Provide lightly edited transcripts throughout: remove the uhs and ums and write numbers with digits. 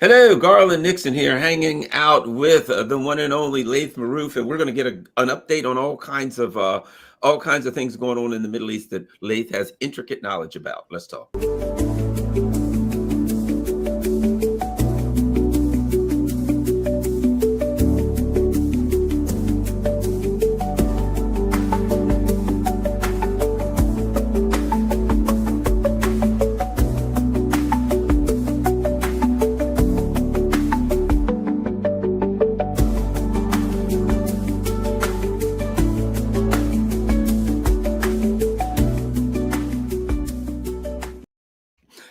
Hello, Garland Nixon here, hanging out with the one and only Laith Marouf, and we're going to get an update on all kinds of things going on in the Middle East that Laith has intricate knowledge about. Let's talk.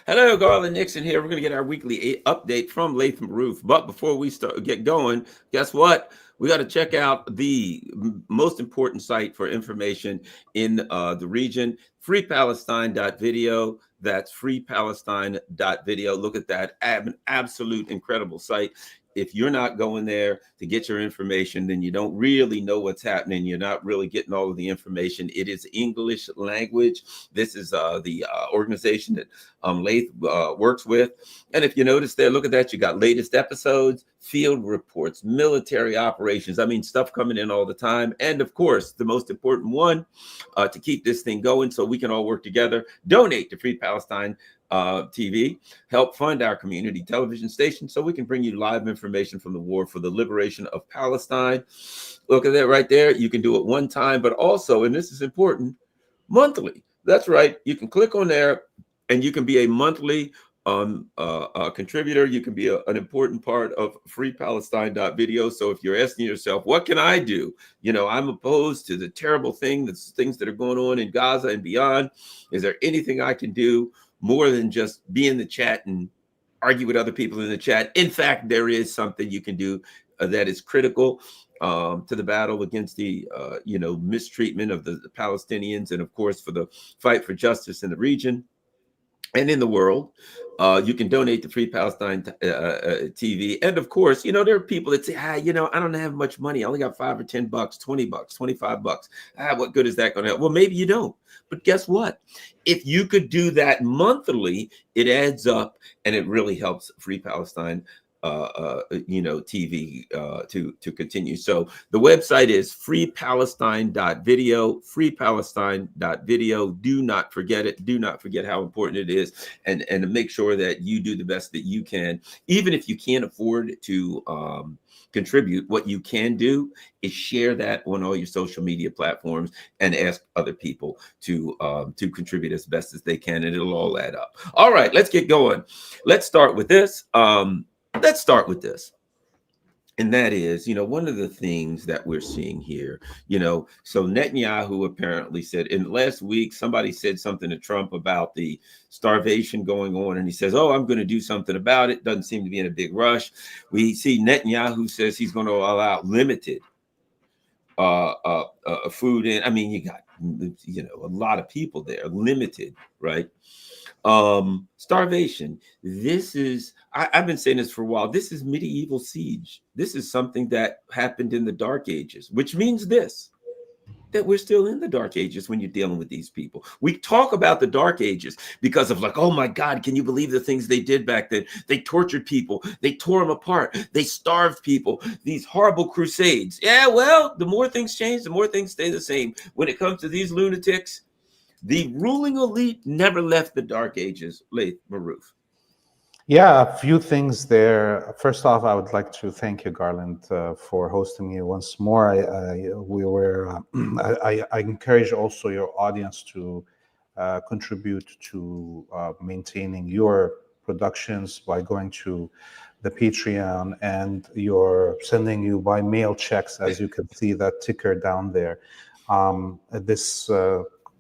Hello, Garland Nixon here. We're going to get our weekly update from Laith Marouf. But before we get going, guess what? We got to check out the most important site for information in the region, freepalestine.video. That's freepalestine.video. Look at that. An absolute incredible site. If you're not going there to get your information, then you don't really know what's happening. You're not really getting all of the information. It is English language. This is the organization that Laith works with. And if you notice there, look at that. You got latest episodes, field reports, military operations. I mean, stuff coming in all the time. And of course, the most important one to keep this thing going so we can all work together, donate to Free Palestine TV, help fund our community television station so we can bring you live information from the war for the liberation of Palestine. Look at that right there. You can do it one time, but also, and this is important, monthly. That's right. You can click on there and you can be a monthly contributor. You can be an important part of freepalestine.video. So if you're asking yourself, what can I do? You know, I'm opposed to the terrible things that are going on in Gaza and beyond. Is there anything I can do more than just be in the chat and argue with other people in the chat? In fact, there is something you can do that is critical to the battle against the mistreatment of the Palestinians, and of course for the fight for justice in the region and in the world. You can donate to Free Palestine TV. And of course, there are people that say, I don't have much money. I only got $5 or $10, $20, $25. What good is that going to help? Well, maybe you don't. But guess what? If you could do that monthly, it adds up and it really helps Free Palestine TV to continue. So the website is freepalestine.video, freepalestine.video. Do not forget it. Do not forget how important it is, and to make sure that you do the best that you can, even if you can't afford to contribute. What you can do is share that on all your social media platforms and ask other people to contribute as best as they can, and it'll all add up. All right, let's get going. Let's start with this. And that is, one of the things that we're seeing here, so Netanyahu apparently said in last week, somebody said something to Trump about the starvation going on. And he says, oh, I'm going to do something about it. Doesn't seem to be in a big rush. We see Netanyahu says he's going to allow limited food in. I mean, you got, a lot of people there, limited, right? Starvation. This is, I've been saying this for a while. This is medieval siege. This is something that happened in the Dark Ages, which means that we're still in the Dark Ages when you're dealing with these people. We talk about the Dark Ages because of oh my God, can you believe the things they did back then? They tortured people. They tore them apart. They starved people. These horrible crusades. Yeah, well, the more things change, the more things stay the same. When it comes to these lunatics, the ruling elite never left the Dark Ages, Laith Marouf. Yeah, a few things there. First off, I would like to thank you, Garland, for hosting me once more. I encourage also your audience to contribute to maintaining your productions by going to the Patreon, and you're sending you by mail checks, as you can see that ticker down there. This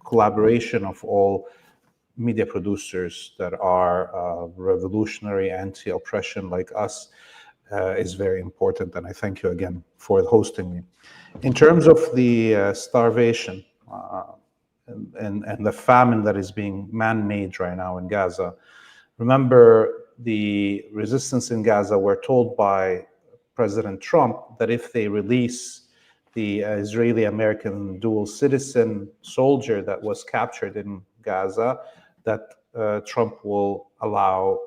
collaboration of all media producers that are revolutionary, anti-oppression like us is very important, and I thank you again for hosting me. In terms of the starvation and the famine that is being man-made right now in Gaza, remember the resistance in Gaza were told by President Trump that if they release the Israeli-American dual citizen soldier that was captured in Gaza, that Trump will allow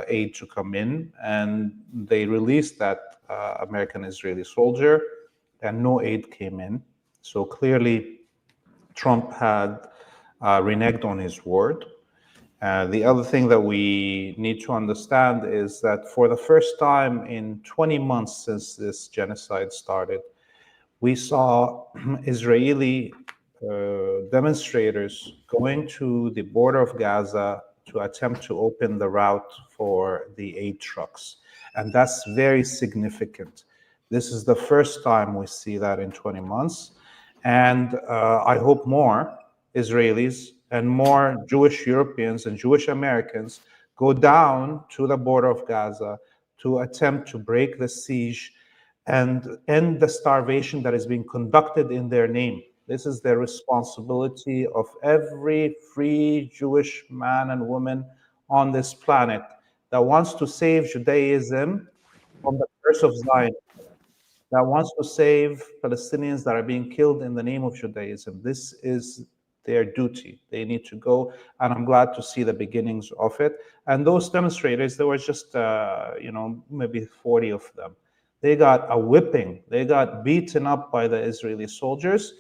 aid to come in, and they released that American-Israeli soldier, and no aid came in. So clearly, Trump had reneged on his word. The other thing that we need to understand is that for the first time in 20 months since this genocide started, we saw Israeli demonstrators going to the border of Gaza to attempt to open the route for the aid trucks. And that's very significant. This is the first time we see that in 20 months. And I hope more Israelis and more Jewish Europeans and Jewish Americans go down to the border of Gaza to attempt to break the siege and end the starvation that is being conducted in their name. This is the responsibility of every free Jewish man and woman on this planet that wants to save Judaism from the curse of Zion, that wants to save Palestinians that are being killed in the name of Judaism. This is their duty. They need to go, and I'm glad to see the beginnings of it. And those demonstrators, there were just, maybe 40 of them. They got a whipping. They got beaten up by the Israeli soldiers,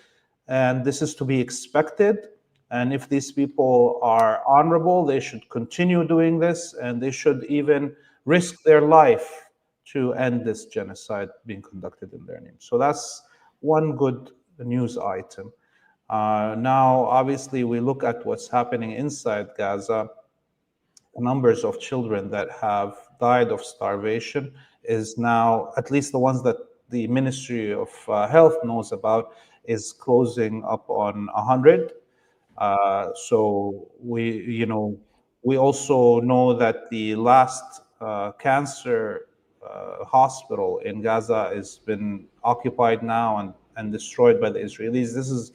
and this is to be expected. And if these people are honorable, they should continue doing this, and they should even risk their life to end this genocide being conducted in their name. So that's one good news item. Now, obviously, we look at what's happening inside Gaza. The numbers of children that have died of starvation is now, at least the ones that the Ministry of Health knows about, is closing up on 100. So we also know that the last cancer hospital in Gaza has been occupied now and destroyed by the Israelis. This is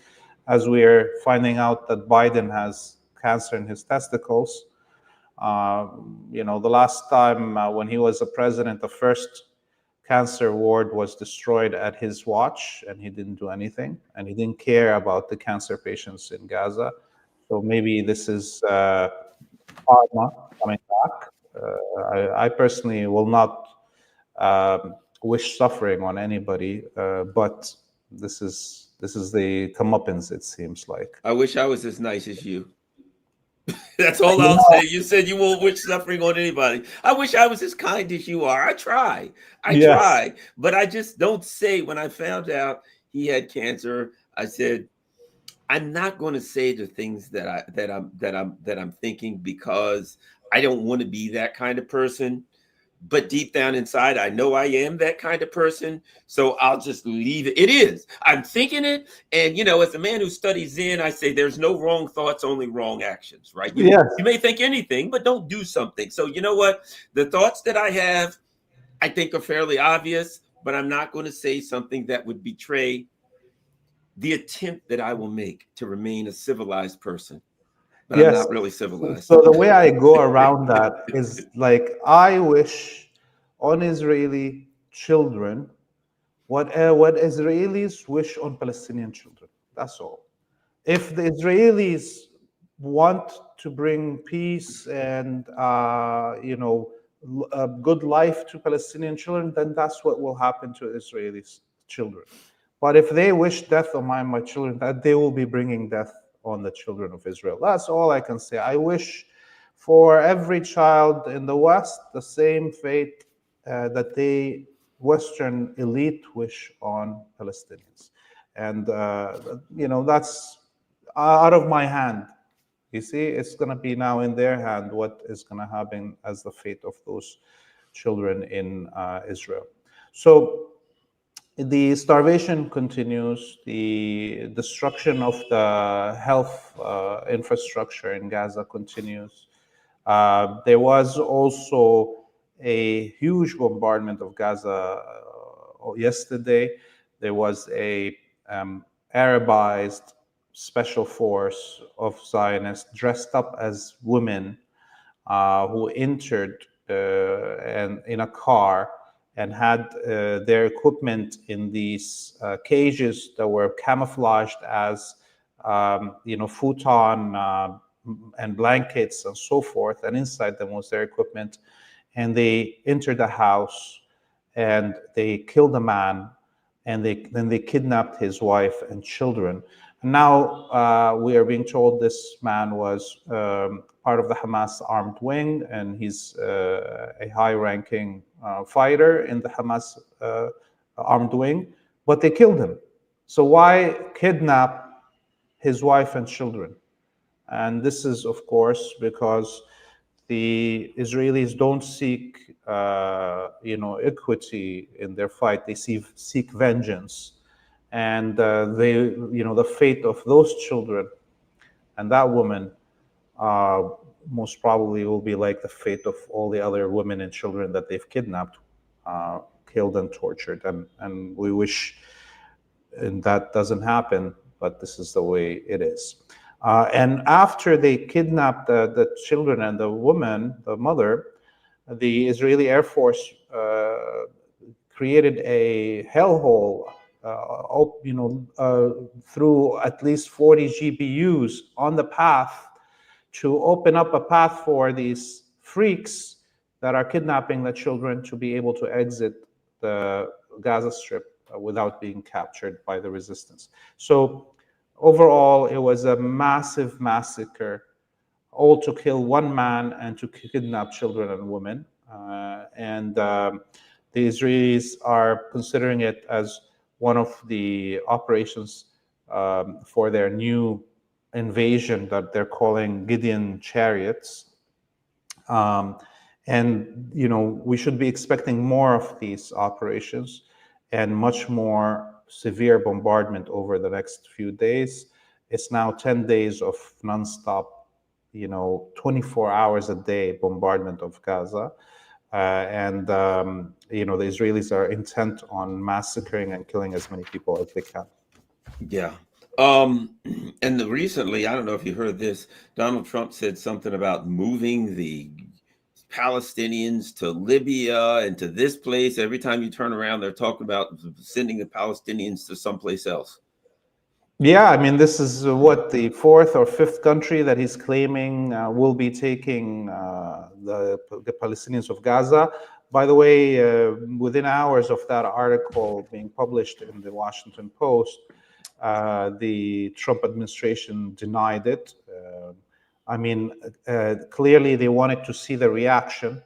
as we are finding out that Biden has cancer in his testicles. The last time when he was a president, the first cancer ward was destroyed at his watch, and he didn't do anything, and he didn't care about the cancer patients in Gaza. So maybe this is karma coming back. I personally will not wish suffering on anybody, but this is the comeuppance, it seems like. I wish I was as nice as you. That's all You I'll know, say. You said you won't wish suffering on anybody. I wish I was as kind as you are. I try. I yes, try. But I just don't say. When I found out he had cancer, I said, I'm not going to say the things that I'm thinking, because I don't want to be that kind of person. But deep down inside, I know I am that kind of person. So I'll just leave it. It is. I'm thinking it. And, as a man who studies Zen, I say there's no wrong thoughts, only wrong actions, right? You, yes, you may think anything, but don't do something. So you know what? The thoughts that I have, I think are fairly obvious, but I'm not going to say something that would betray the attempt that I will make to remain a civilized person. But I'm yes. not really So, civilized. so the way I go around that is like I wish on Israeli children what Israelis wish on Palestinian children. That's all. If the Israelis want to bring peace and a good life to Palestinian children, then that's what will happen to Israeli children. But if they wish death on my children, that they will be bringing death on the children of Israel. That's all I can say. I wish for every child in the West the same fate that the Western elite wish on Palestinians. And, that's out of my hand. You see, it's going to be now in their hand what is going to happen as the fate of those children in Israel. So the starvation continues, the destruction of the health infrastructure in Gaza continues. There was also a huge bombardment of Gaza yesterday. There was a Arabized special force of Zionists dressed up as women who entered and in a car and had their equipment in these cages that were camouflaged as futon and blankets and so forth, and inside them was their equipment. And they entered the house and they killed a man, and then they kidnapped his wife and children. And now we are being told this man was part of the Hamas armed wing, and he's a high-ranking fighter in the Hamas armed wing, but they killed him. So why kidnap his wife and children? And this is, of course, because the Israelis don't seek, equity in their fight. They seek vengeance, and the fate of those children and that woman most probably will be like the fate of all the other women and children that they've kidnapped, killed, and tortured. And we wish and that doesn't happen, but this is the way it is. And after they kidnapped the children and the woman, the mother, the Israeli Air Force created a hellhole, through at least 40 GPUs on the path to open up a path for these freaks that are kidnapping the children to be able to exit the Gaza Strip without being captured by the resistance. So overall, it was a massive massacre, all to kill one man and to kidnap children and women. The Israelis are considering it as one of the operations for their new invasion that they're calling Gideon Chariots. We should be expecting more of these operations and much more severe bombardment over the next few days. It's now 10 days of nonstop, 24 hours a day bombardment of Gaza. The Israelis are intent on massacring and killing as many people as they can. Yeah. And recently, I don't know if you heard this, Donald Trump said something about moving the Palestinians to Libya and to this place. Every time you turn around, they're talking about sending the Palestinians to someplace else. Yeah, I mean, this is what, the fourth or fifth country that he's claiming will be taking the Palestinians of Gaza. By the way, within hours of that article being published in the Washington Post, the Trump administration denied it. Clearly they wanted to see the reaction,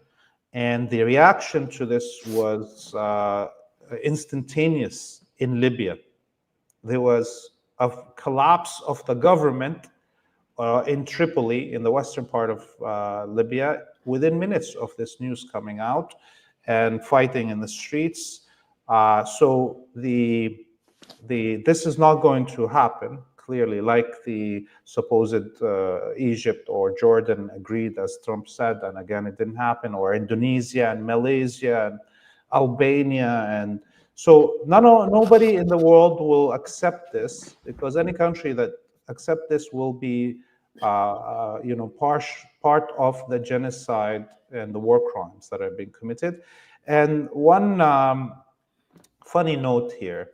and the reaction to this was instantaneous in Libya. There was a collapse of the government in Tripoli, in the western part of Libya, within minutes of this news coming out, and fighting in the streets. So this is not going to happen, clearly, like the supposed Egypt or Jordan agreed, as Trump said, and again, it didn't happen, or Indonesia and Malaysia and Albania. And so nobody in the world will accept this, because any country that accepts this will be part of the genocide and the war crimes that are being committed. And one funny note here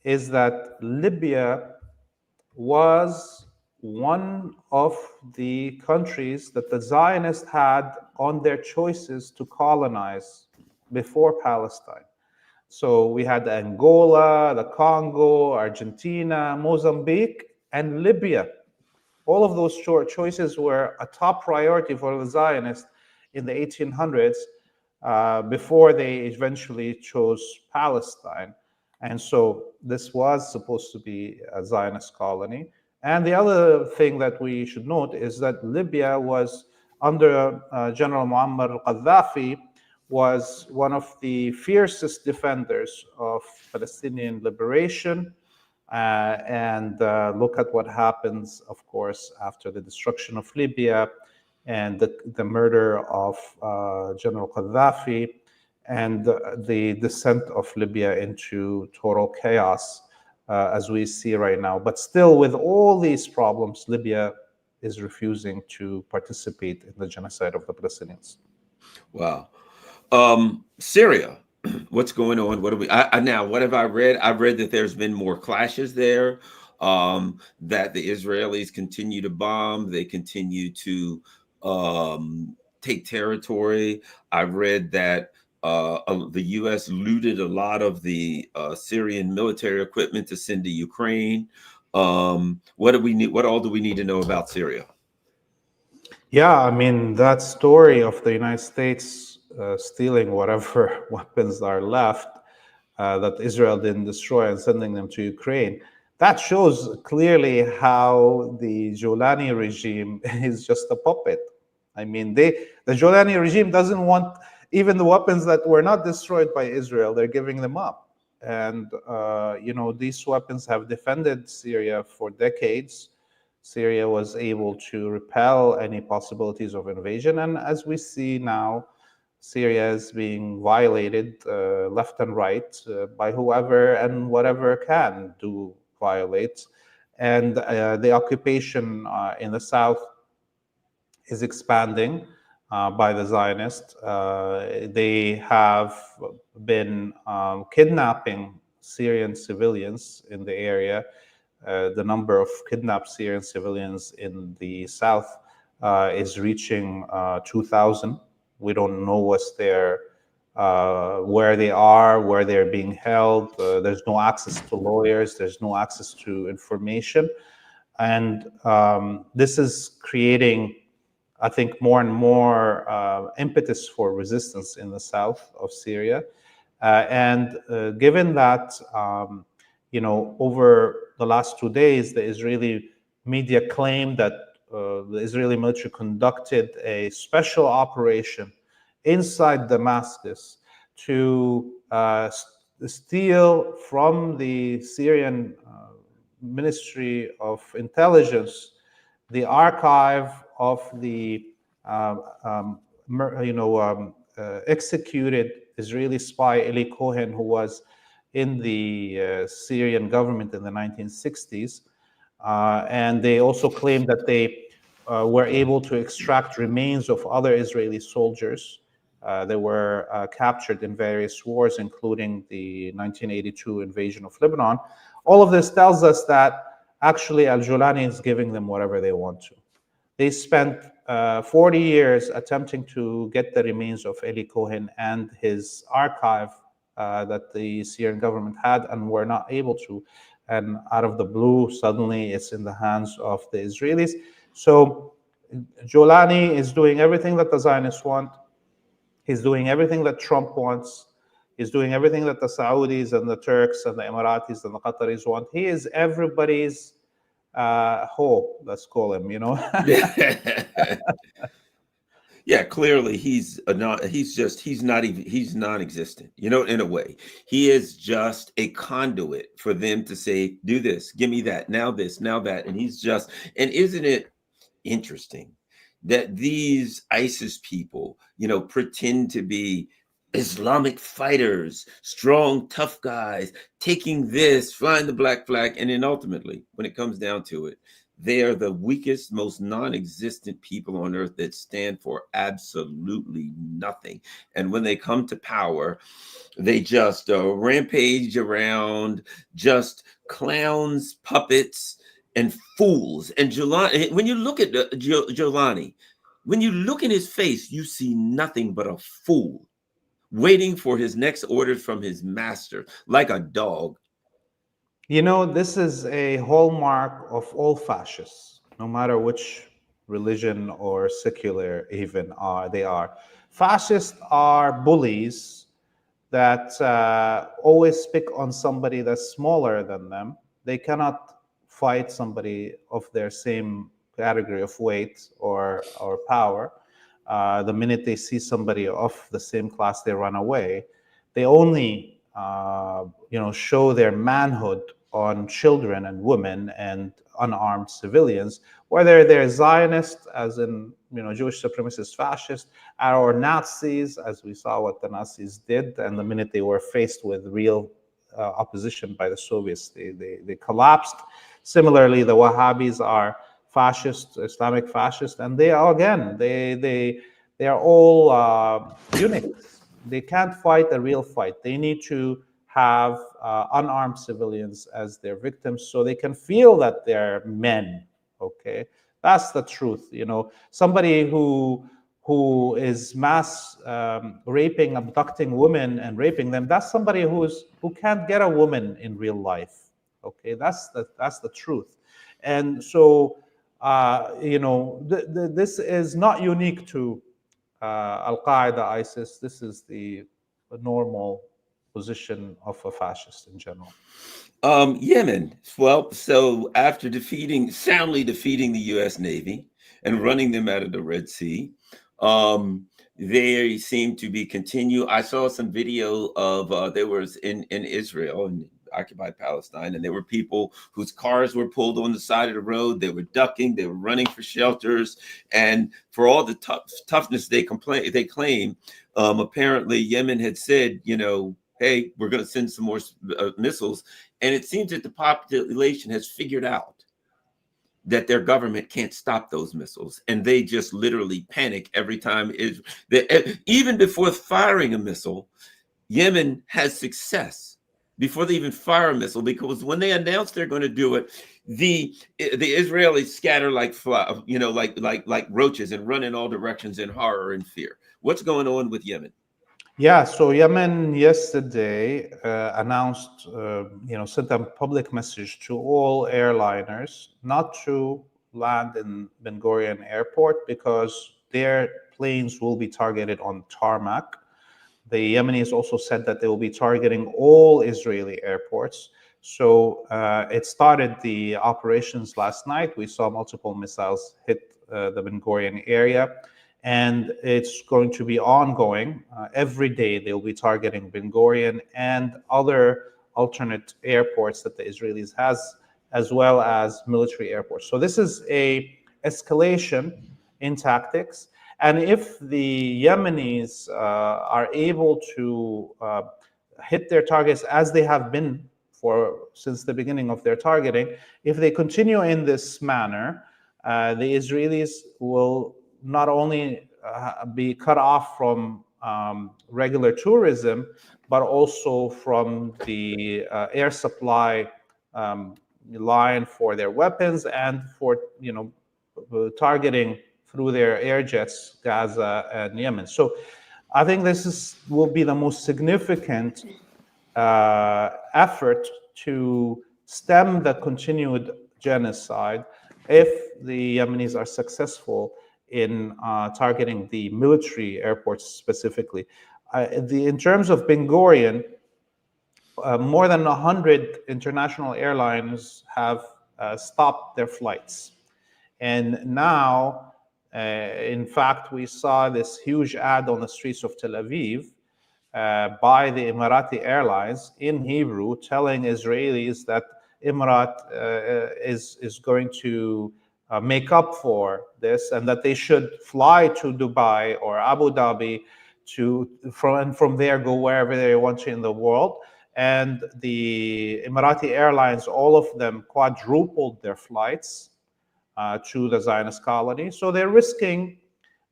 is that Libya was one of the countries that the Zionists had on their choices to colonize before Palestine. So we had Angola, the Congo, Argentina, Mozambique, and Libya. All of those choices were a top priority for the Zionists in the 1800s before they eventually chose Palestine. And so this was supposed to be a Zionist colony. And the other thing that we should note is that Libya was under General Muammar al-Gaddafi, was one of the fiercest defenders of Palestinian liberation. Look at what happens, of course, after the destruction of Libya and the murder of General Gaddafi and the descent of Libya into total chaos, as we see right now. But still, with all these problems, Libya is refusing to participate in the genocide of the Palestinians. Wow. Syria, what's going on? What have I read? I've read that there's been more clashes there. that the Israelis continue to bomb, they continue to take territory. I read that the U.S. looted a lot of the Syrian military equipment to send to Ukraine. What do we need? What all do we need to know about Syria? Yeah, I mean, that story of the United States stealing whatever weapons are left that Israel didn't destroy and sending them to Ukraine, that shows clearly how the Jolani regime is just a puppet. I mean, the Jolani regime doesn't want even the weapons that were not destroyed by Israel, they're giving them up. And, these weapons have defended Syria for decades. Syria was able to repel any possibilities of invasion. And as we see now, Syria is being violated left and right by whoever and whatever can do violate. And the occupation in the south is expanding by the Zionists. They have been kidnapping Syrian civilians in the area. The number of kidnapped Syrian civilians in the south is reaching 2,000. We don't know where they are, where they're being held. There's no access to lawyers. There's no access to information. And this is creating, I think, more and more impetus for resistance in the south of Syria. And given that, over the last 2 days, the Israeli media claimed that the Israeli military conducted a special operation inside Damascus to steal from the Syrian Ministry of Intelligence the archive of the executed Israeli spy Eli Cohen, who was in the Syrian government in the 1960s. And they also claimed that they were able to extract remains of other Israeli soldiers that were captured in various wars, including the 1982 invasion of Lebanon. All of this tells us that actually Al-Julani is giving them whatever they want to. They spent 40 years attempting to get the remains of Eli Cohen and his archive that the Syrian government had and were not able to. And out of the blue, suddenly it's in the hands of the Israelis. So Jolani is doing everything that the Zionists want. He's doing everything that Trump wants. He's doing everything that the Saudis and the Turks and the Emiratis and the Qataris want. He is everybody's hope, let's call him, Yeah, clearly he's non-existent, in a way. He is just a conduit for them to say, do this, give me that, now this, now that. And isn't it interesting that these ISIS people, pretend to be Islamic fighters, strong, tough guys, taking this, flying the black flag, and then ultimately, when it comes down to it, they are the weakest, most non-existent people on earth that stand for absolutely nothing. And when they come to power, they just rampage around, just clowns, puppets, and fools. And Jelani, when you look at Jelani, when you look in his face, you see nothing but a fool waiting for his next orders from his master, like a dog. This is a hallmark of all fascists, no matter which religion or secular even they are. Fascists are bullies that always pick on somebody that's smaller than them. They cannot fight somebody of their same category of weight or power. The minute they see somebody of the same class, they run away. They only, show their manhood on children and women and unarmed civilians, whether they're Zionist, as in Jewish supremacist fascists, or Nazis, as we saw what the Nazis did. And the minute they were faced with real opposition by the Soviets, they collapsed. Similarly, the Wahhabis are fascist, Islamic fascist, and they are all eunuchs. They can't fight a real fight. They need to have unarmed civilians as their victims so they can feel that they're men. Okay, that's the truth. Somebody who is mass raping, abducting women and raping them, that's somebody who can't get a woman in real life. Okay, that's the truth. And so this is not unique to Al Qaeda, ISIS. This is the normal position of a fascist in general. Yemen. Well, so after soundly defeating the U.S. Navy and running them out of the Red Sea, um, they seem to be continue. I saw some video of there was in Israel and occupied Palestine, and there were people whose cars were pulled on the side of the road. They were ducking, they were running for shelters, and for all the toughness they claim, apparently Yemen had said, hey, we're going to send some more missiles. And it seems that the population has figured out that their government can't stop those missiles. And they just literally panic every time. Even before firing a missile, Yemen has success before they even fire a missile, because when they announce they're going to do it, the Israelis scatter like like roaches and run in all directions in horror and fear. What's going on with Yemen? Yeah, so Yemen yesterday announced, sent a public message to all airliners not to land in Ben Gurion Airport because their planes will be targeted on tarmac. The Yemenis also said that they will be targeting all Israeli airports. So it started the operations last night. We saw multiple missiles hit the Ben Gurion area, and it's going to be ongoing. Every day they'll be targeting Ben Gurion and other alternate airports that the Israelis has, as well as military airports. So this is a escalation in tactics. And if the Yemenis are able to hit their targets as they have been since the beginning of their targeting, if they continue in this manner, the Israelis will not only be cut off from regular tourism, but also from the air supply line for their weapons and for targeting through their air jets Gaza and Yemen. So I think will be the most significant effort to stem the continued genocide if the Yemenis are successful in targeting the military airports specifically. In terms of Ben Gurion, more than 100 international airlines have stopped their flights. And now, in fact, we saw this huge ad on the streets of Tel Aviv by the Emirati Airlines in Hebrew, telling Israelis that Emirat is going to make up for this, and that they should fly to Dubai or Abu Dhabi from there go wherever they want to in the world. And the Emirati Airlines, all of them quadrupled their flights to the Zionist colony. So they're risking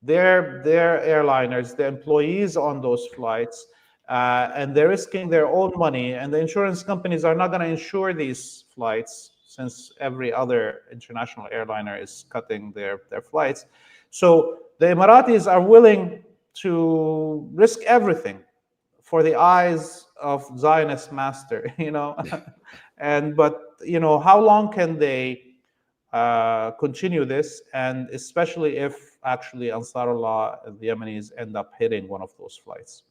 their airliners, the employees on those flights, and they're risking their own money. And the insurance companies are not going to insure these flights since every other international airliner is cutting their flights. So the Emiratis are willing to risk everything for the eyes of Zionist master, but how long can they continue this, and especially if actually Ansarullah and the Yemenis end up hitting one of those flights?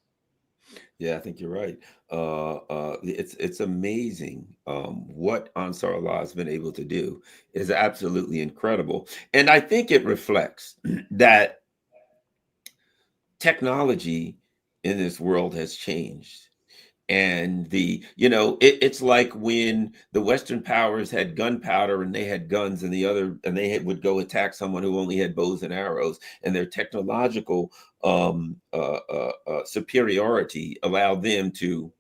Yeah, I think you're right. It's amazing what Ansar Allah has been able to do is absolutely incredible, and I think it reflects that technology in this world has changed. And it's like when the Western powers had gunpowder and they had guns, and would go attack someone who only had bows and arrows, and their technological superiority allowed them to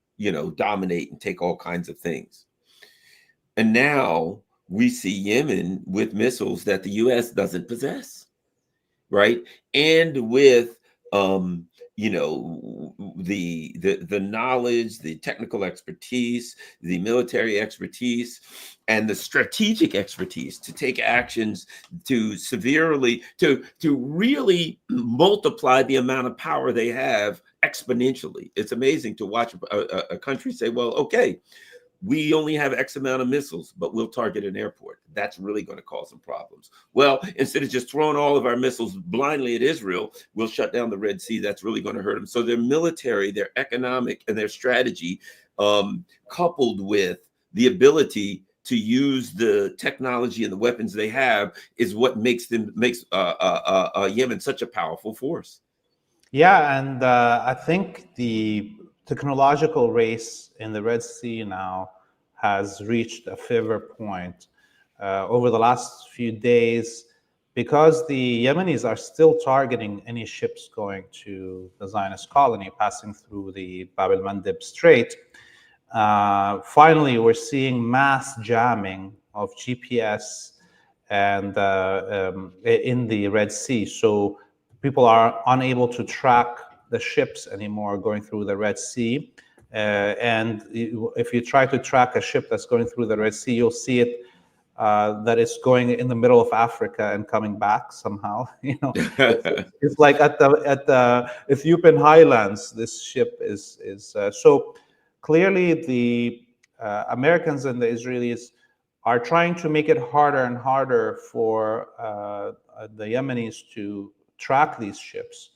dominate and take all kinds of things. And now we see Yemen with missiles that the U.S. doesn't possess, right? And with the knowledge, the technical expertise, the military expertise, and the strategic expertise to take actions to severely to really multiply the amount of power they have exponentially. It's amazing to watch a country say, well, okay, we only have X amount of missiles, but we'll target an airport. That's really going to cause some problems. Well, instead of just throwing all of our missiles blindly at Israel, we'll shut down the Red Sea. That's really going to hurt them. So their military, their economic, and their strategy, coupled with the ability to use the technology and the weapons they have, is what makes Yemen such a powerful force. Yeah, and I think the technological race in the Red Sea now has reached a fever point over the last few days, because the Yemenis are still targeting any ships going to the Zionist colony passing through the Bab el-Mandeb Strait. Finally, we're seeing mass jamming of GPS and in the Red Sea. So people are unable to track the ships anymore going through the Red Sea. And if you try to track a ship that's going through the Red Sea, you'll see it that it's going in the middle of Africa and coming back somehow. It's like at the Ethiopian highlands. This ship is so clearly the Americans and the Israelis are trying to make it harder and harder for the Yemenis to track these ships.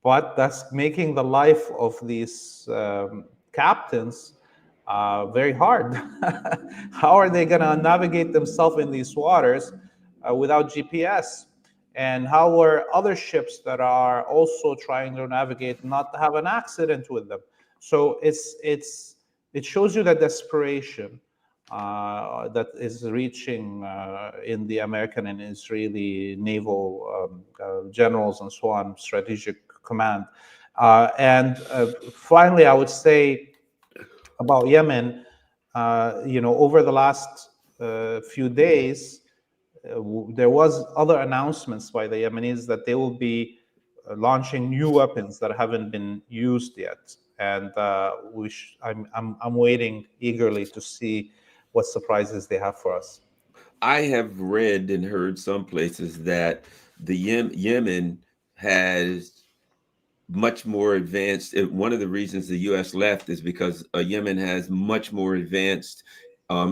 But that's making the life of these captains very hard. How are they going to navigate themselves in these waters without GPS? And how are other ships that are also trying to navigate not have an accident with them? So it shows you the desperation that is reaching in the American and Israeli naval generals and so on, strategic command. And finally, I would say about Yemen, over the last few days, there was other announcements by the Yemenis that they will be launching new weapons that haven't been used yet, and I'm waiting eagerly to see what surprises they have for us. I have read and heard some places that the Yemen has much more advanced. One of the reasons the U.S. left is because Yemen has much more advanced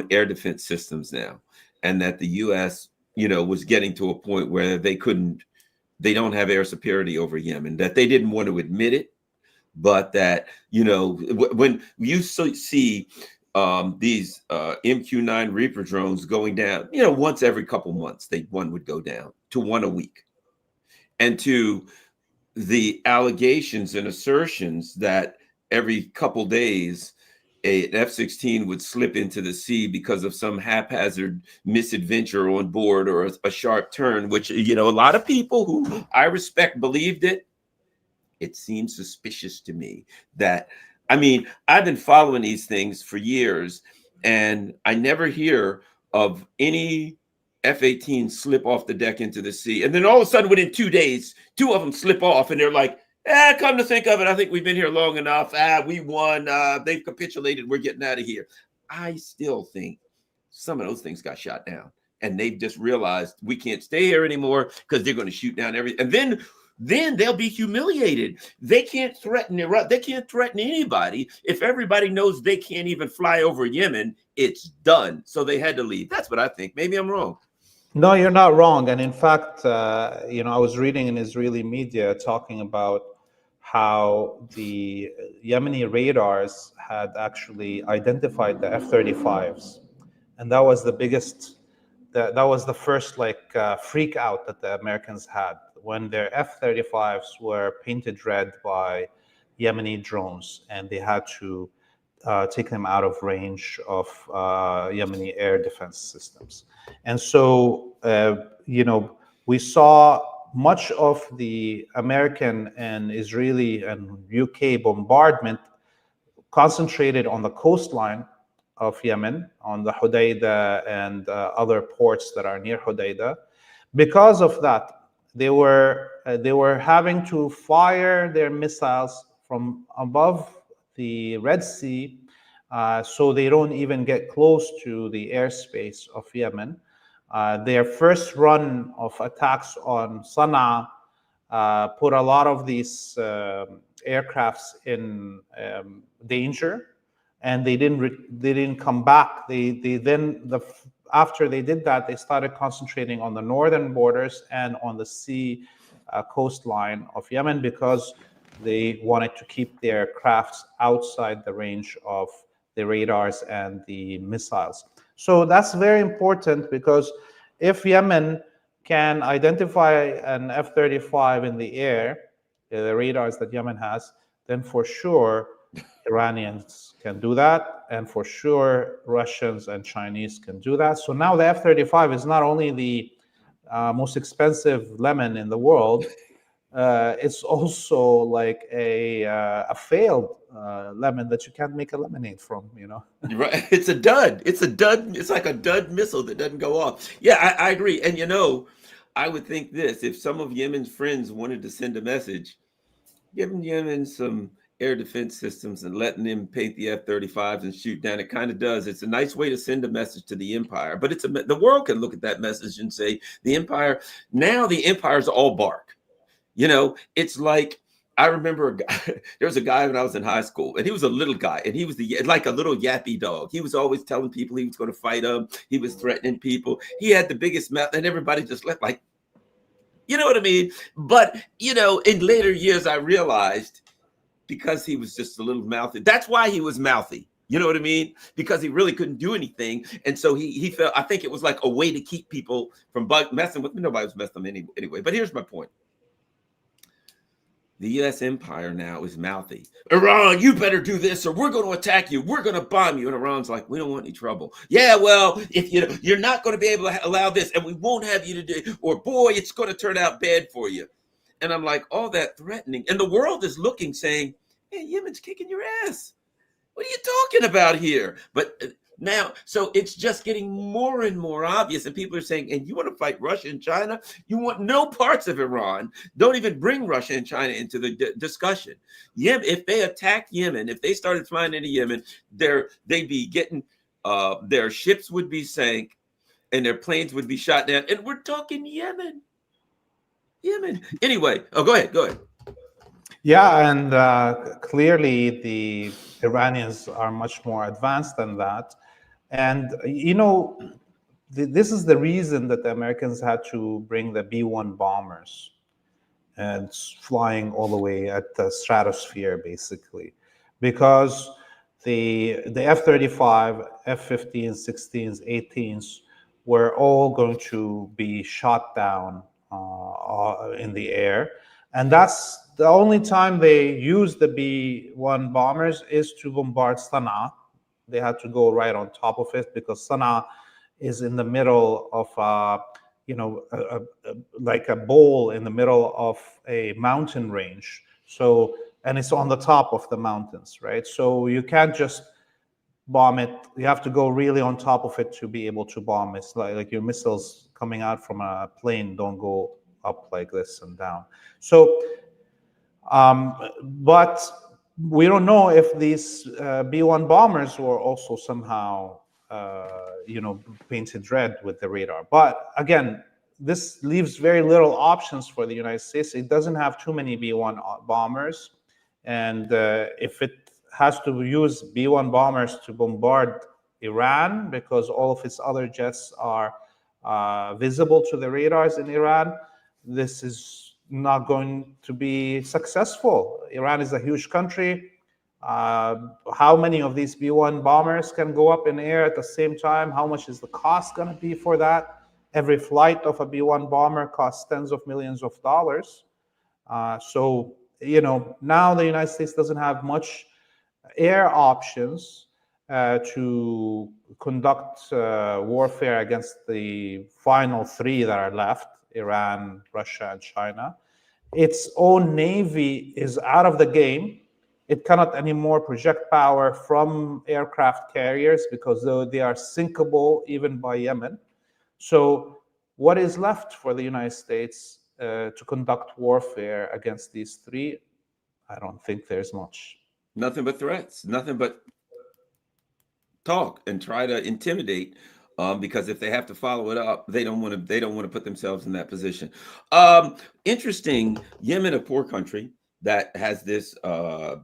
air defense systems now, and that the U.S. was getting to a point where they don't have air superiority over Yemen. That they didn't want to admit it, but that when you see these MQ-9 Reaper drones going down, once every couple months, one would go down to one a week, and to the allegations and assertions that every couple days an F-16 would slip into the sea because of some haphazard misadventure on board or a sharp turn, which a lot of people who I respect believed it. It seems suspicious to me that, I've been following these things for years, and I never hear of any F-18 slip off the deck into the sea. And then all of a sudden, within 2 days, two of them slip off, and they're like, come to think of it, I think we've been here long enough. We won. They've capitulated. We're getting out of here. I still think some of those things got shot down, and they've just realized we can't stay here anymore because they're going to shoot down everything. And then they'll be humiliated. They can't threaten Iraq. They can't threaten anybody. If everybody knows they can't even fly over Yemen, it's done. So they had to leave. That's what I think. Maybe I'm wrong. No, you're not wrong. And in fact, I was reading in Israeli media talking about how the Yemeni radars had actually identified the F-35s. And that was the biggest, that was the first freak out that the Americans had when their F-35s were painted red by Yemeni drones, and they had to take them out of range of Yemeni air defense systems. And so, we saw much of the American and Israeli and UK bombardment concentrated on the coastline of Yemen, on the Hodeidah and other ports that are near Hodeidah. Because of that, they were having to fire their missiles from above the Red Sea, so they don't even get close to the airspace of Yemen. Their first run of attacks on Sana'a put a lot of these aircrafts in danger, and they didn't come back. They then after they did that, they started concentrating on the northern borders and on the sea coastline of Yemen, because they wanted to keep their crafts outside the range of the radars and the missiles. So that's very important, because if Yemen can identify an F-35 in the air, the radars that Yemen has, then for sure Iranians can do that, and for sure Russians and Chinese can do that. So now the F-35 is not only the most expensive lemon in the world, it's also like a failed lemon that you can't make a lemonade from, you know. Right. It's a dud. It's a dud. It's like a dud missile that doesn't go off. Yeah, I agree. And I would think this: if some of Yemen's friends wanted to send a message, giving Yemen some air defense systems and letting them paint the F-35s and shoot down, it kind of does. It's a nice way to send a message to the empire. But the world can look at that message and say the empire, now the empire's all bark. It's like, I remember there was a guy when I was in high school, and he was a little guy, and he was like a little yappy dog. He was always telling people he was going to fight them. He was threatening people. He had the biggest mouth, and everybody just left like, you know what I mean? But, in later years, I realized, because he was just a little mouthy, that's why he was mouthy. You know what I mean? Because he really couldn't do anything. And so he felt, I think it was like a way to keep people from messing with me. Nobody was messing with him anyway. But here's my point. The U.S. empire now is mouthy. Iran, you better do this, or we're going to attack you. We're going to bomb you. And Iran's like, we don't want any trouble. Yeah, well, if you're not going to be able to allow this, and we won't have you to do, or boy, it's going to turn out bad for you. And I'm like, all that threatening. And the world is looking, saying, hey, Yemen's kicking your ass. What are you talking about here? But now, so it's just getting more and more obvious, and people are saying, and you want to fight Russia and China? You want no parts of Iran. Don't even bring Russia and China into the discussion. If they attacked Yemen, if they started flying into Yemen, they'd be getting, their ships would be sank, and their planes would be shot down. And we're talking Yemen. Anyway, go ahead. Yeah, and clearly the Iranians are much more advanced than that. And, this is the reason that the Americans had to bring the B-1 bombers and flying all the way at the stratosphere, basically, because the F-35, F-15s, 16s, 18s were all going to be shot down in the air. And that's the only time they use the B-1 bombers is to bombard Sana'a. They had to go right on top of it, because Sana'a is in the middle of, like a bowl in the middle of a mountain range. So, and it's on the top of the mountains, right? So you can't just bomb it. You have to go really on top of it to be able to bomb. It's like your missiles coming out from a plane don't go up like this and down. So, but we don't know if these B-1 bombers were also somehow, painted red with the radar. But again, this leaves very little options for the United States. It doesn't have too many B-1 bombers. And if it has to use B-1 bombers to bombard Iran, because all of its other jets are visible to the radars in Iran, this is not going to be successful. Iran is a huge country. How many of these B-1 bombers can go up in the air at the same time? How much is the cost going to be for that? Every flight of a B-1 bomber costs tens of millions of dollars. So, now the United States doesn't have much air options to conduct warfare against the final three that are left: Iran, Russia, and China. Its own navy is out of the game. It cannot anymore project power from aircraft carriers, because they are sinkable even by Yemen. So what is left for the United States to conduct warfare against these three, I don't think there's much. Nothing but threats, nothing but talk and try to intimidate. Because if they have to follow it up, they don't want to. They don't want to put themselves in that position. Interesting. Yemen, a poor country that has this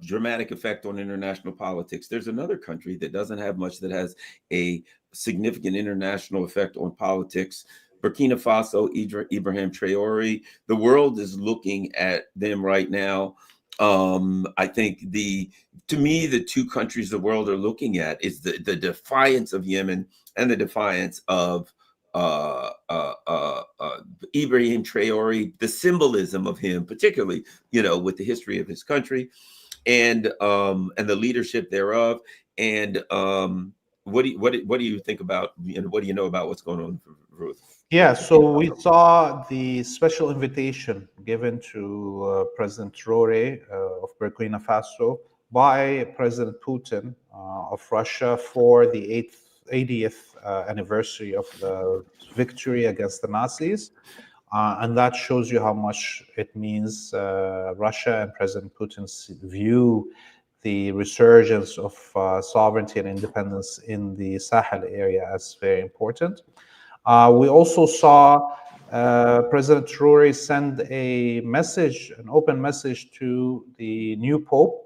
dramatic effect on international politics. There's another country that doesn't have much that has a significant international effect on politics. Burkina Faso, Ibrahim Traore. The world is looking at them right now. I think to me, the two countries the world are looking at is the defiance of Yemen and the defiance of uh, uh, uh, uh, Ibrahim Traore, the symbolism of him, particularly, with the history of his country and the leadership thereof. And what do you think about, what do you know about what's going on, Ruth? Yeah, so we saw the special invitation given to President Traore of Burkina Faso by President Putin of Russia for the 80th anniversary of the victory against the Nazis. And that shows you how much it means Russia and President Putin view the resurgence of sovereignty and independence in the Sahel area as very important. We also saw President Traore send a message, an open message to the new Pope,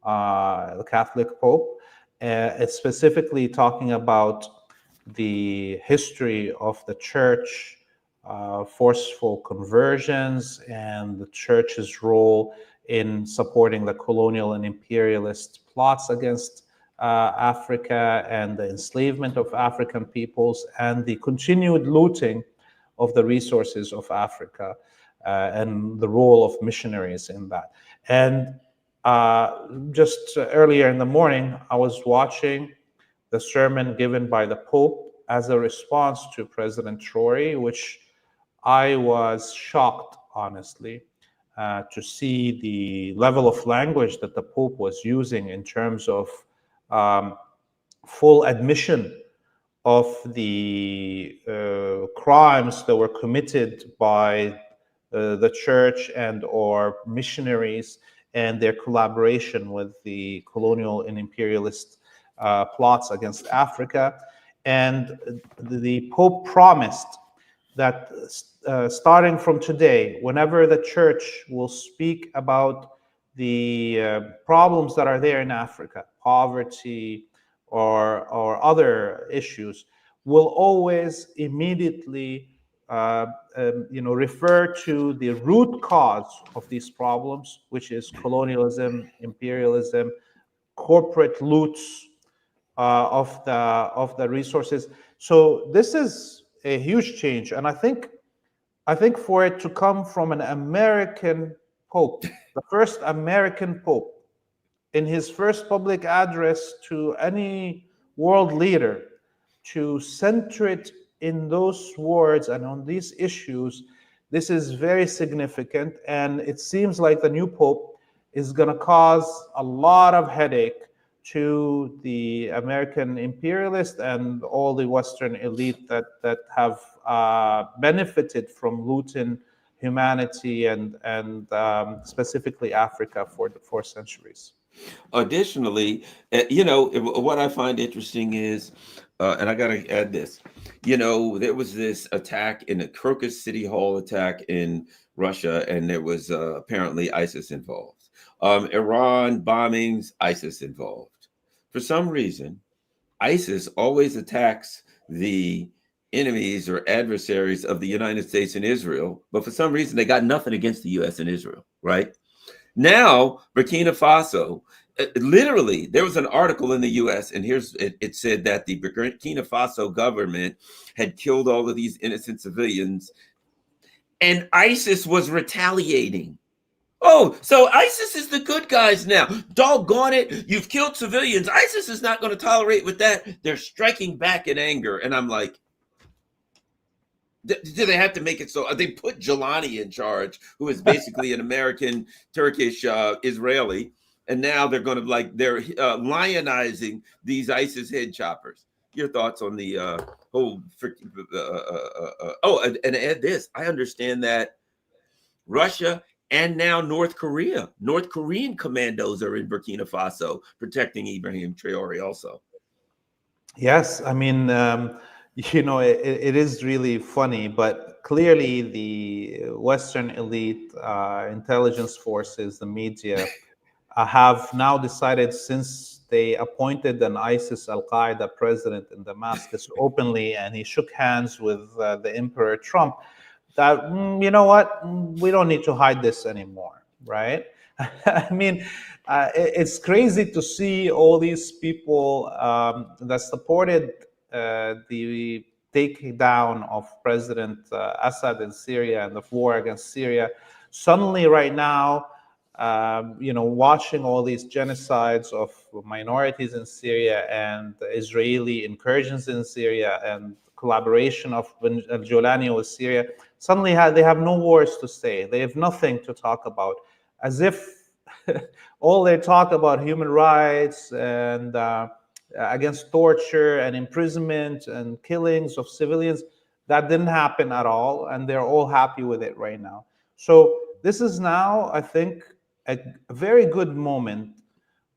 the Catholic Pope, specifically talking about the history of the church, forceful conversions, and the church's role in supporting the colonial and imperialist plots against Africa and the enslavement of African peoples and the continued looting of the resources of Africa and the role of missionaries in that. And just earlier in the morning, I was watching the sermon given by the Pope as a response to President Traore, which I was shocked, honestly, to see the level of language that the Pope was using in terms of full admission of the crimes that were committed by the church and or missionaries and their collaboration with the colonial and imperialist plots against Africa. And the Pope promised that starting from today, whenever the church will speak about the problems that are there in Africa, poverty or other issues, will always immediately refer to the root cause of these problems, which is colonialism, imperialism, corporate loots of the resources. So this is a huge change, and I think for it to come from an American Pope, the first American Pope, in his first public address to any world leader, to center it in those words and on these issues, this is very significant. And it seems like the new Pope is going to cause a lot of headache to the American imperialist and all the Western elite that have benefited from looting humanity and specifically Africa for centuries. Additionally, what I find interesting is, and I got to add this, there was this attack in the Crocus City Hall attack in Russia, and there was apparently ISIS involved. Iran bombings, ISIS involved. For some reason, ISIS always attacks the enemies or adversaries of the United States and Israel, but for some reason, they got nothing against the U.S. and Israel, right? Now, Burkina Faso, literally, there was an article in the U.S., and it said that the Burkina Faso government had killed all of these innocent civilians, and ISIS was retaliating. Oh, so ISIS is the good guys now. Doggone it, you've killed civilians. ISIS is not going to tolerate with that. They're striking back in anger. And I'm like, do they have to make it so? They put Jelani in charge, who is basically an American Turkish Israeli, and now they're going to they're lionizing these ISIS head choppers. Your thoughts on the whole? Oh, and add this. I understand that Russia, and now North Korea. North Korean commandos are in Burkina Faso protecting Ibrahim Traore also. Yes, I mean, it is really funny, but clearly the Western elite, intelligence forces, the media, have now decided, since they appointed an ISIS Al Qaeda president in Damascus openly, and he shook hands with the Emperor Trump, that you know what, we don't need to hide this anymore, right? I mean, it's crazy to see all these people that supported the takedown of President Assad in Syria and the war against Syria. Suddenly, right now, watching all these genocides of minorities in Syria and Israeli incursions in Syria and collaboration of Al-Jolani with Syria, suddenly they have no words to say. They have nothing to talk about, as if all they talk about human rights and against torture and imprisonment and killings of civilians. That didn't happen at all, and they're all happy with it right now. So this is now, I think, a very good moment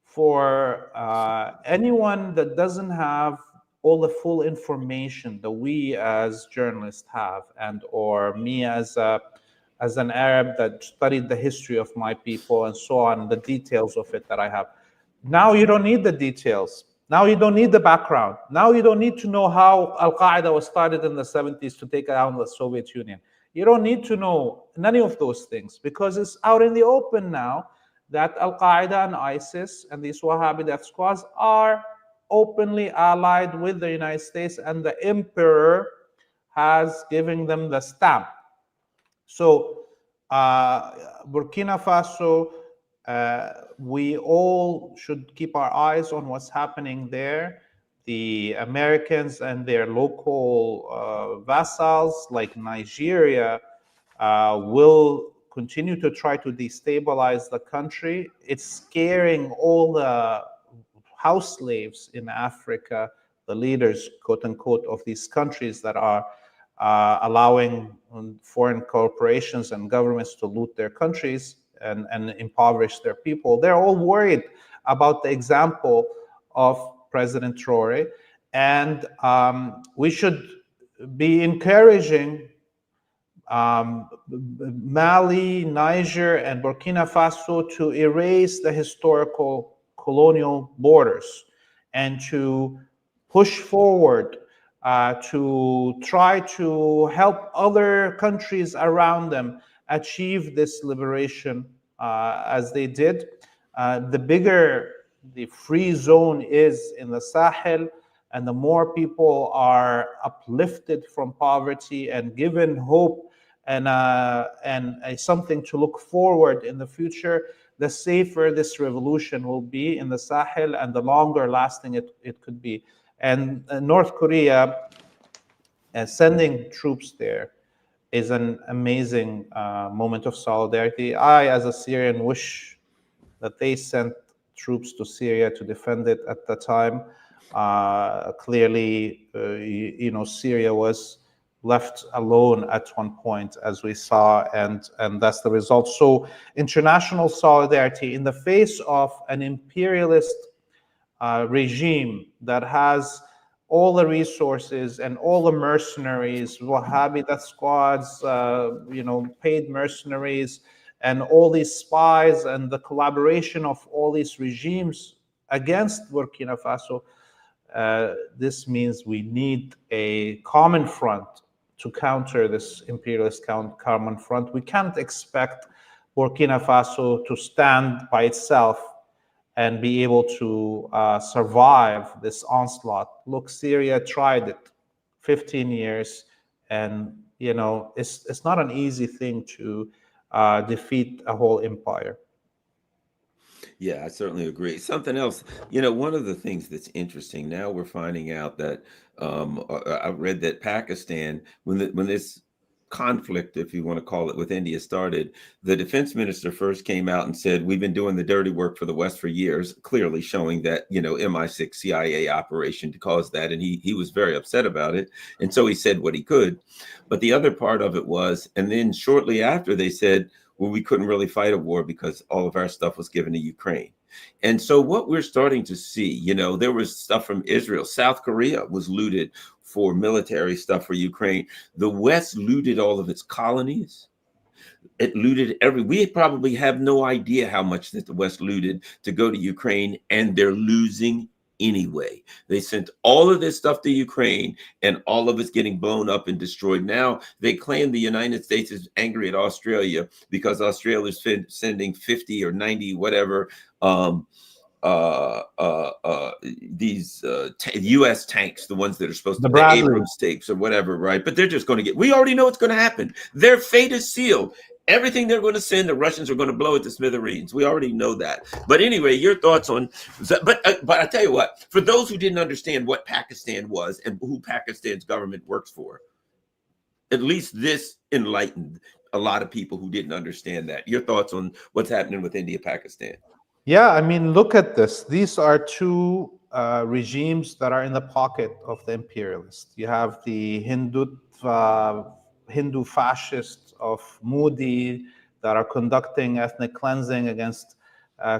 for anyone that doesn't have all the full information that we as journalists have, and or me as an Arab that studied the history of my people and so on, the details of it that I have. Now you don't need the details. Now you don't need the background. Now you don't need to know how Al Qaeda was started in the 70s to take down the Soviet Union. You don't need to know any of those things, because it's out in the open now that Al Qaeda and ISIS and these Wahhabi death squads are openly allied with the United States, and the emperor has given them the stamp. So, Burkina Faso, we all should keep our eyes on what's happening there. The Americans and their local vassals, like Nigeria, will continue to try to destabilize the country. It's scaring all the house slaves in Africa, the leaders, quote unquote, of these countries that are allowing foreign corporations and governments to loot their countries and impoverish their people. They're all worried about the example of President Traore. And we should be encouraging Mali, Niger, and Burkina Faso to erase the historical colonial borders and to push forward to try to help other countries around them achieve this liberation as they did. The bigger the free zone is in the Sahel, and the more people are uplifted from poverty and given hope and something to look forward in the future, the safer this revolution will be in the Sahel, and the longer lasting it could be. And North Korea sending troops there is an amazing moment of solidarity. I, as a Syrian, wish that they sent troops to Syria to defend it at the time. Clearly, Syria was left alone at one point, as we saw, and that's the result. So international solidarity in the face of an imperialist regime that has all the resources and all the mercenaries, Wahhabi death squads, paid mercenaries, and all these spies and the collaboration of all these regimes against Burkina Faso. This means we need a common front to counter this imperialist common front. We can't expect Burkina Faso to stand by itself and be able to survive this onslaught. Look, Syria tried it 15 years, and it's not an easy thing to defeat a whole empire. Yeah, I certainly agree. Something else, one of the things that's interesting now, we're finding out that I read that Pakistan, when this conflict, if you want to call it, with India started, the defense minister first came out and said, we've been doing the dirty work for the West for years, clearly showing that, MI6 CIA operation to cause that. And he was very upset about it. And so he said what he could. But the other part of it was, and then shortly after they said, where we couldn't really fight a war because all of our stuff was given to Ukraine. And so what we're starting to see, there was stuff from Israel. South Korea was looted for military stuff for Ukraine. The West looted all of its colonies. It looted we probably have no idea how much that the West looted to go to Ukraine, and they're losing anyway. They sent all of this stuff to Ukraine, and all of it's getting blown up and destroyed. Now they claim the United States is angry at Australia because Australia is sending 50 or 90 whatever these U.S. tanks, the ones that are supposed to be Abrams tanks or whatever, right? But they're just going to we already know what's going to happen. Their fate is sealed. Everything they're going to send, the Russians are going to blow it to smithereens. We already know that. But anyway, your thoughts on, but I tell you what, for those who didn't understand what Pakistan was and who Pakistan's government works for, at least this enlightened a lot of people who didn't understand that. Your thoughts on what's happening with India, Pakistan? Yeah, I mean, look at this. These are two regimes that are in the pocket of the imperialists. You have the Hindu fascists of Modi that are conducting ethnic cleansing against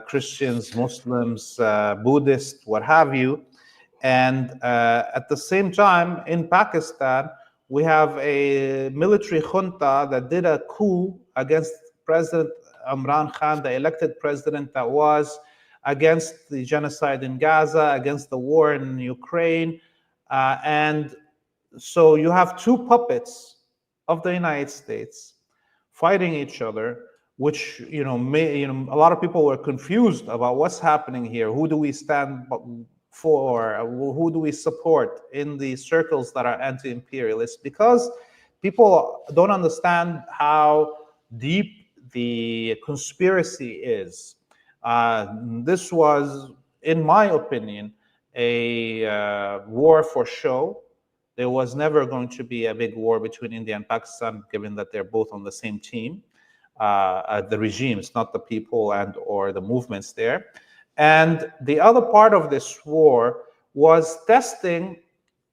Christians, Muslims, Buddhists, what have you. And at the same time, in Pakistan, we have a military junta that did a coup against President Imran Khan, the elected president that was, against the genocide in Gaza, against the war in Ukraine. And so you have two puppets of the United States fighting each other, which, a lot of people were confused about what's happening here. Who do we stand for? Who do we support in the circles that are anti-imperialist? Because people don't understand how deep the conspiracy is. This was, in my opinion, a war for show. There was never going to be a big war between India and Pakistan, given that they're both on the same team. The regimes, not the people or the movements there. And the other part of this war was testing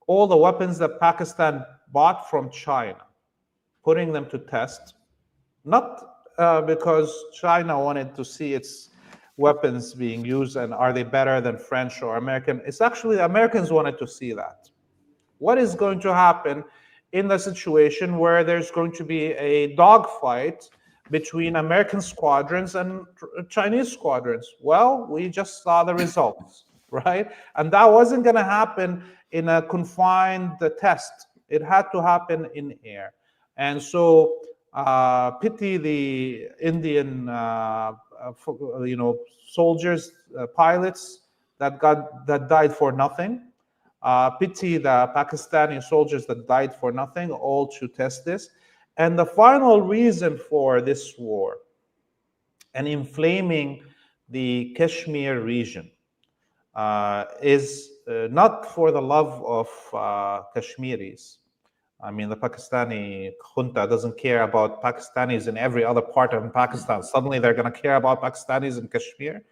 all the weapons that Pakistan bought from China, putting them to test, not because China wanted to see its weapons being used and are they better than French or American. It's actually the Americans wanted to see that. What is going to happen in the situation where there's going to be a dogfight between American squadrons and Chinese squadrons? Well, we just saw the results, right? And that wasn't going to happen in a confined test. It had to happen in air. And so pity the Indian, soldiers, pilots that died for nothing. Pity the Pakistani soldiers that died for nothing, all to test this. And the final reason for this war and inflaming the Kashmir region is not for the love of Kashmiris. I mean, the Pakistani junta doesn't care about Pakistanis in every other part of Pakistan. Suddenly they're going to care about Pakistanis in Kashmir.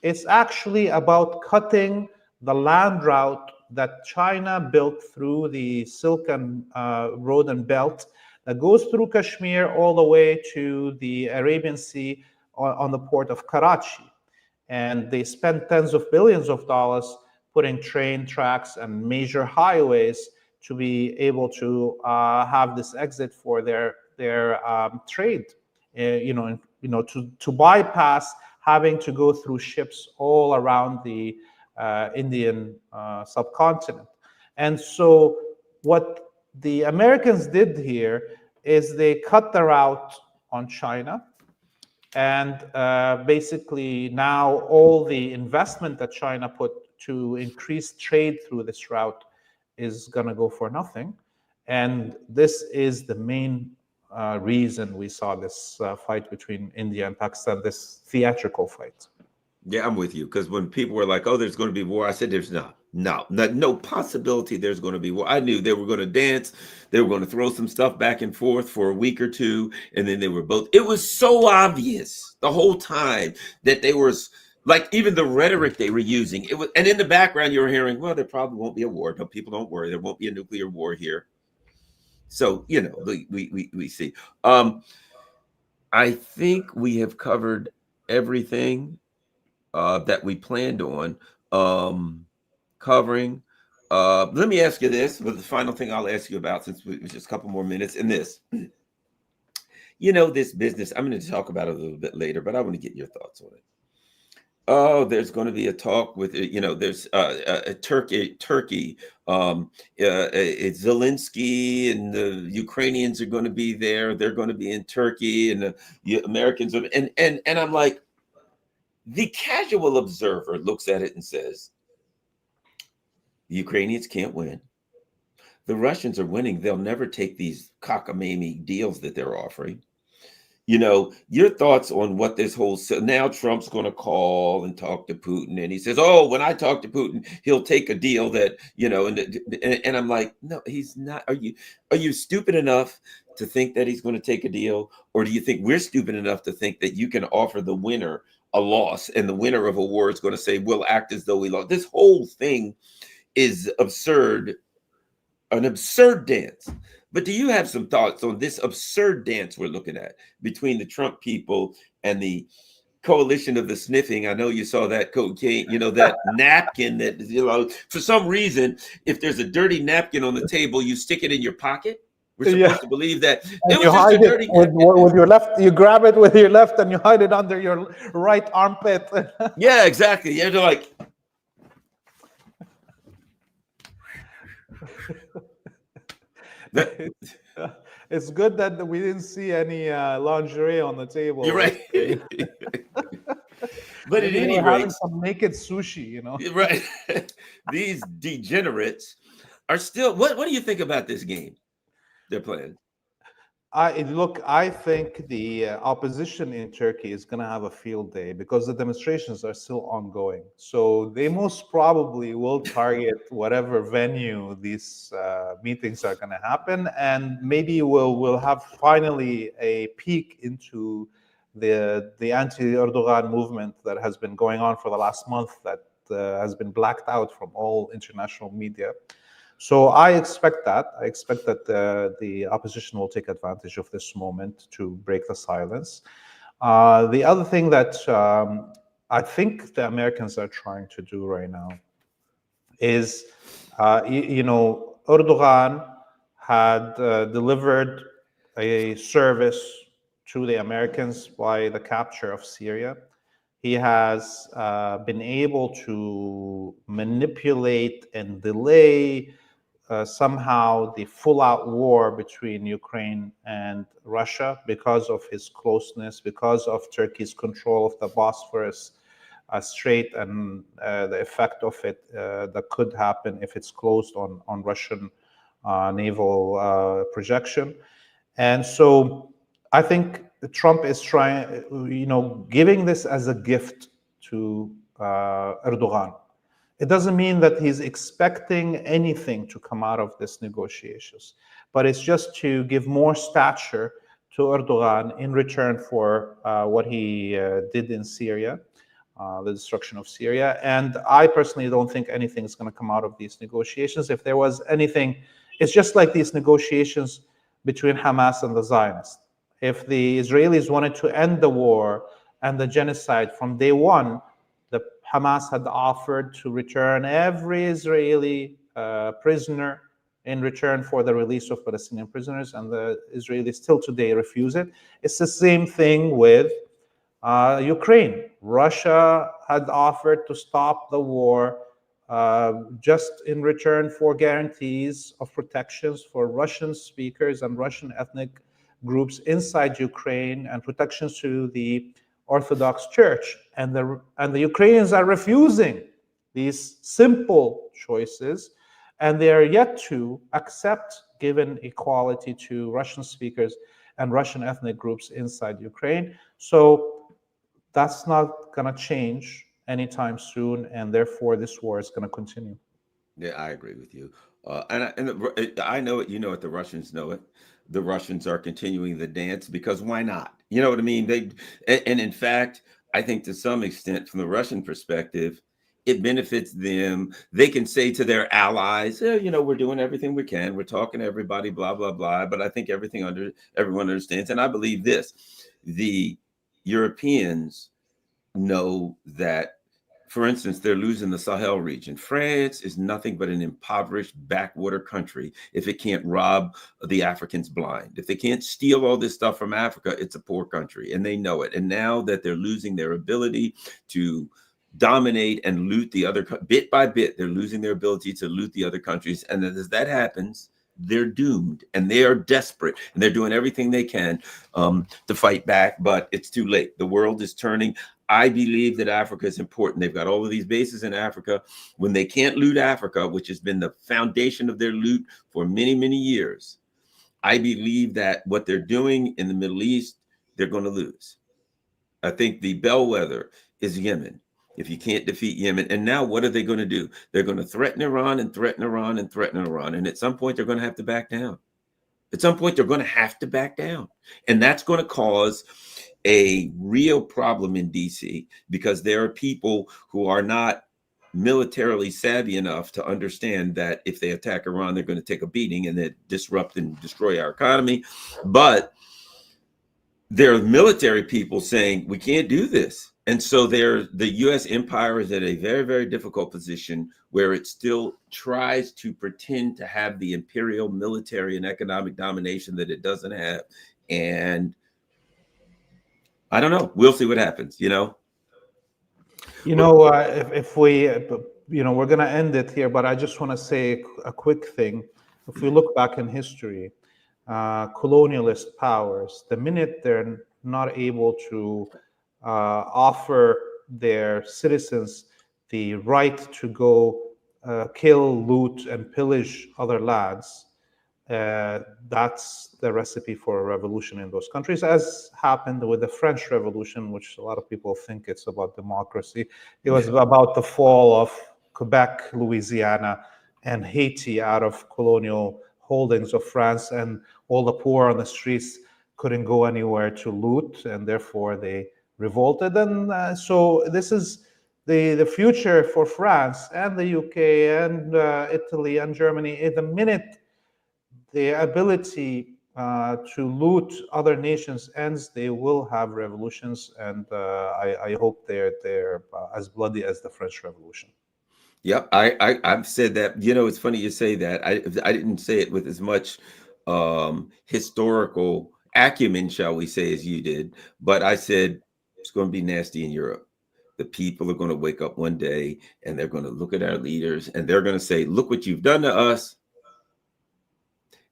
It's actually about cutting the land route that China built through the Silk Road and Belt that goes through Kashmir all the way to the Arabian Sea on the port of Karachi. And they spent tens of billions of dollars putting train tracks and major highways to be able to have this exit for their trade, to bypass having to go through ships all around the Indian subcontinent. And so what the Americans did here is they cut the route on China. And basically now all the investment that China put to increase trade through this route is going to go for nothing. And this is the main reason we saw this fight between India and Pakistan, this theatrical fight. Yeah, I'm with you. Because when people were like, oh, there's going to be war, I said, there's no possibility there's going to be war. I knew they were going to dance. They were going to throw some stuff back and forth for a week or two. And then they were both. It was so obvious the whole time that they were like, even the rhetoric they were using. It was, and in the background, you were hearing, well, there probably won't be a war. No, people don't worry. There won't be a nuclear war here. So, we see. I think we have covered everything that we planned on covering. Let me ask you this, but the final thing I'll ask you about, since we just a couple more minutes in this, this business, I'm going to talk about it a little bit later, but I want to get your thoughts on it. Oh, there's going to be a talk with, there's Turkey, it's Zelensky and the Ukrainians are going to be there. They're going to be in Turkey, and the Americans are, and I'm like, the casual observer looks at it and says, the Ukrainians can't win. The Russians are winning. They'll never take these cockamamie deals that they're offering. Your thoughts on what this whole, so now Trump's going to call and talk to Putin, and he says, oh, when I talk to Putin, he'll take a deal that, and I'm like, no, he's not. Are you stupid enough to think that he's going to take a deal? Or do you think we're stupid enough to think that you can offer the winner a loss, and the winner of a war is going to say, we'll act as though we lost? This whole thing is absurd, an absurd dance. But do you have some thoughts on this absurd dance we're looking at between the Trump people and the coalition of the sniffing? I know you saw that cocaine, that napkin that, for some reason, if there's a dirty napkin on the table, you stick it in your pocket. We're supposed to believe that And it was you just a hide it dirty napkin. with your left. You grab it with your left, and you hide it under your right armpit. Yeah, exactly. They're like, It's good that we didn't see any lingerie on the table. you're right. But at Maybe any we're having rate, some naked sushi, right, these degenerates are still. What do you think about this game they're playing? I think the opposition in Turkey is going to have a field day because the demonstrations are still ongoing. So they most probably will target whatever venue these meetings are going to happen, and maybe we'll have finally a peek into the anti-Erdogan movement that has been going on for the last month, that has been blacked out from all international media. So I expect that. I expect that the opposition will take advantage of this moment to break the silence. The other thing that I think the Americans are trying to do right now is, Erdogan had delivered a service to the Americans by the capture of Syria. He has been able to manipulate and delay somehow the full-out war between Ukraine and Russia because of his closeness, because of Turkey's control of the Bosphorus Strait, and the effect of it that could happen if it's closed on Russian naval projection. And so I think Trump is trying, giving this as a gift to Erdogan. It doesn't mean that he's expecting anything to come out of these negotiations, but it's just to give more stature to Erdogan in return for what he did in Syria, the destruction of Syria. And I personally don't think anything is going to come out of these negotiations. If there was anything, it's just like these negotiations between Hamas and the Zionists. If the Israelis wanted to end the war and the genocide from day one, the Hamas had offered to return every Israeli prisoner in return for the release of Palestinian prisoners, and the Israelis still today refuse it. It's the same thing with Ukraine. Russia had offered to stop the war just in return for guarantees of protections for Russian speakers and Russian ethnic groups inside Ukraine, and protections to the Orthodox Church. And the Ukrainians are refusing these simple choices, and they are yet to accept given equality to Russian speakers and Russian ethnic groups inside Ukraine. So that's not going to change anytime soon, and therefore this war is going to continue. Yeah, I agree with you. I know it. You know it. The Russians know it. The Russians are continuing the dance because why not? You know what I mean? And in fact, I think to some extent, from the Russian perspective, it benefits them. They can say to their allies, we're doing everything we can. We're talking to everybody, blah blah blah. But I think everyone understands, and I believe this: the Europeans know that, for instance, they're losing the Sahel region. France is nothing but an impoverished backwater country if it can't rob the Africans blind. If they can't steal all this stuff from Africa, it's a poor country, and they know it. And now that they're losing their ability to dominate and loot the other, bit by bit, they're losing their ability to loot the other countries. And as that happens, they're doomed, and they are desperate, and they're doing everything they can to fight back, but it's too late. The world is turning. I believe that Africa is important. They've got all of these bases in Africa. When they can't loot Africa, which has been the foundation of their loot for many, many years, I believe that what they're doing in the Middle East, they're going to lose. I think the bellwether is Yemen. If you can't defeat Yemen, and now what are they going to do? They're going to threaten Iran and threaten Iran and threaten Iran. And at some point, they're going to have to back down. At some point, they're going to have to back down. And that's going to cause a real problem in DC, because there are people who are not militarily savvy enough to understand that if they attack Iran, they're going to take a beating and that disrupt and destroy our economy. But there are military people saying we can't do this. And so the U.S. empire is at a very, very difficult position where it still tries to pretend to have the imperial military and economic domination that it doesn't have. And I don't know. We'll see what happens, If we, we're going to end it here, but I just want to say a quick thing. If we look back in history, colonialist powers, the minute they're not able to offer their citizens the right to go kill, loot, and pillage other lands, that's the recipe for a revolution in those countries, as happened with the French Revolution, which a lot of people think it's about democracy. It was about the fall of Quebec, Louisiana, and Haiti out of colonial holdings of France, and all the poor on the streets couldn't go anywhere to loot, and therefore they revolted. And so this is the future for France and the UK and Italy and Germany. The minute the ability to loot other nations ends, they will have revolutions, and I hope they're as bloody as the French Revolution. Yep, I've said that. It's funny you say that. I didn't say it with as much historical acumen, shall we say, as you did, but I said it's going to be nasty in Europe. The people are going to wake up one day and they're going to look at our leaders and they're going to say, "Look what you've done to us."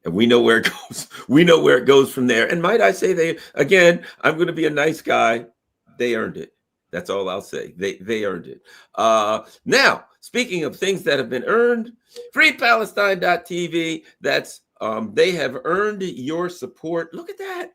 And we know where it goes. We know where it goes from there. And might I say, I'm going to be a nice guy. They earned it. That's all I'll say. They earned it. Now, speaking of things that have been earned, freepalestine.tv, that's they have earned your support. Look at that.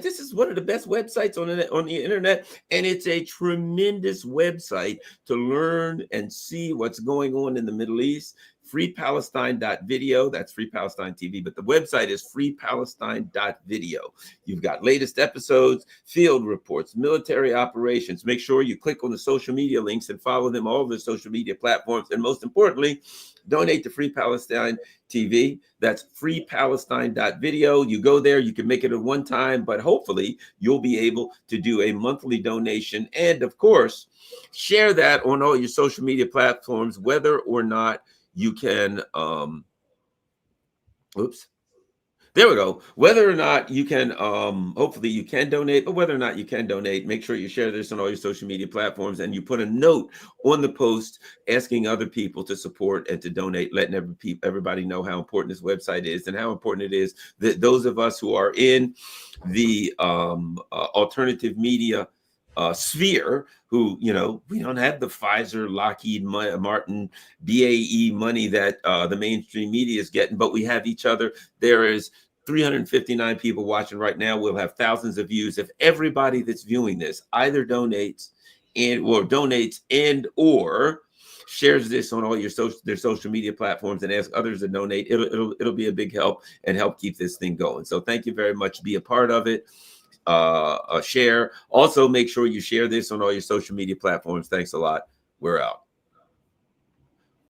This is one of the best websites on the internet, and it's a tremendous website to learn and see what's going on in the Middle East. freepalestine.video, that's Free Palestine TV, but the website is freepalestine.video. You've got latest episodes, field reports, military operations. Make sure you click on the social media links and follow them all over the social media platforms. And most importantly, donate to Free Palestine TV. That's freepalestine.video. You go there, you can make it a one time, but hopefully you'll be able to do a monthly donation. And of course, share that on all your social media platforms, whether or not you can, there we go. Whether or not you can, hopefully you can donate, but whether or not you can donate, make sure you share this on all your social media platforms and you put a note on the post asking other people to support and to donate, letting everybody know how important this website is and how important it is that those of us who are in the alternative media sphere, who, we don't have the Pfizer, Lockheed Martin, BAE money that the mainstream media is getting, but we have each other. There is 359 people watching right now. We'll have thousands of views. If everybody that's viewing this either donates or shares this on all their social media platforms and ask others to donate, it'll be a big help and help keep this thing going. So thank you very much. Be a part of it. Share. Also, make sure you share this on all your social media platforms. Thanks a lot. We're out.